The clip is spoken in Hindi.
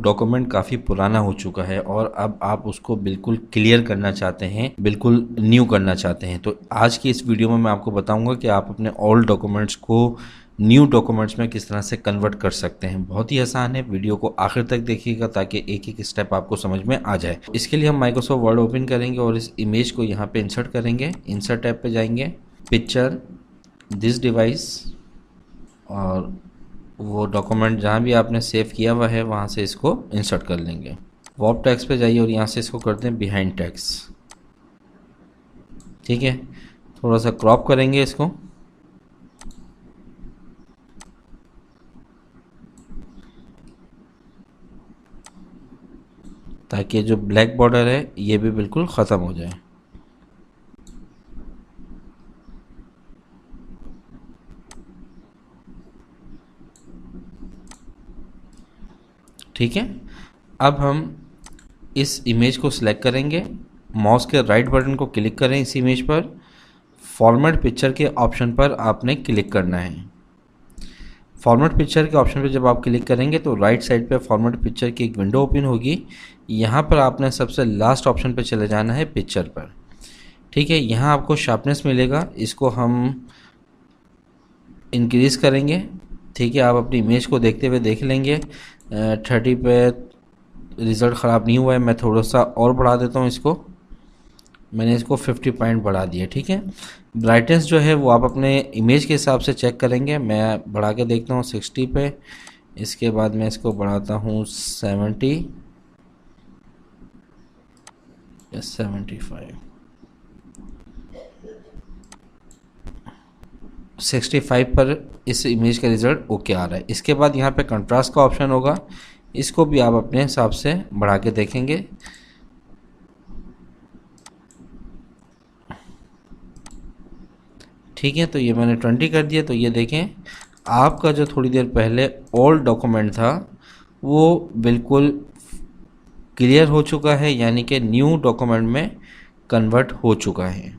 डॉक्यूमेंट काफ़ी पुराना हो चुका है और अब आप उसको बिल्कुल क्लियर करना चाहते हैं, बिल्कुल न्यू करना चाहते हैं। तो आज की इस वीडियो में मैं आपको बताऊंगा कि आप अपने ओल्ड डॉक्यूमेंट्स को न्यू डॉक्यूमेंट्स में किस तरह से कन्वर्ट कर सकते हैं। बहुत ही आसान है, वीडियो को आखिर तक देखिएगा ताकि एक एक स्टेप आपको समझ में आ जाए। इसके लिए हम माइक्रोसॉफ्ट वर्ड ओपन करेंगे और इस इमेज को यहाँ पे इंसर्ट करेंगे। इंसर्ट टैब पे जाएंगे, पिक्चर, दिस डिवाइस, और वो डॉक्यूमेंट जहाँ भी आपने सेव किया हुआ है वहाँ से इसको इंसर्ट कर लेंगे। वॉप टेक्स्ट पे जाइए और यहाँ से इसको करते हैं बिहाइंड टेक्स्ट। ठीक है, थोड़ा सा क्रॉप करेंगे इसको। ताकि जो ब्लैक बॉर्डर है ये भी बिल्कुल ख़त्म हो जाए। ठीक है, अब हम इस इमेज को सिलेक्ट करेंगे, माउस के राइट बटन को क्लिक करें इस इमेज पर, फॉर्मेट पिक्चर के ऑप्शन पर आपने क्लिक करना है। फॉर्मेट पिक्चर के ऑप्शन पर जब आप क्लिक करेंगे तो राइट साइड पे फॉर्मेट पिक्चर की एक विंडो ओपन होगी। यहाँ पर आपने सबसे लास्ट ऑप्शन पर चले जाना है, पिक्चर पर। ठीक है, यहाँ आपको शार्पनेस मिलेगा, इसको हम इंक्रीज़ करेंगे। ठीक है, आप अपनी इमेज को देखते हुए देख लेंगे 30 पे रिज़ल्ट ख़राब नहीं हुआ है। मैं थोड़ा सा और बढ़ा देता हूँ इसको, मैंने इसको 50 पॉइंट बढ़ा दिया। ठीक है, ब्राइटनेस जो है वो आप अपने इमेज के हिसाब से चेक करेंगे। मैं बढ़ा के देखता हूँ 60 पे, इसके बाद मैं इसको बढ़ाता हूँ 70 या 75, 65 पर इस इमेज का रिज़ल्ट ओके आ रहा है। इसके बाद यहाँ पे कंट्रास्ट का ऑप्शन होगा, इसको भी आप अपने हिसाब से बढ़ा के देखेंगे। ठीक है, तो ये मैंने 20 कर दिया। तो ये देखें, आपका जो थोड़ी देर पहले ओल्ड डॉक्यूमेंट था वो बिल्कुल क्लियर हो चुका है, यानी कि न्यू डॉक्यूमेंट में कन्वर्ट हो चुका है।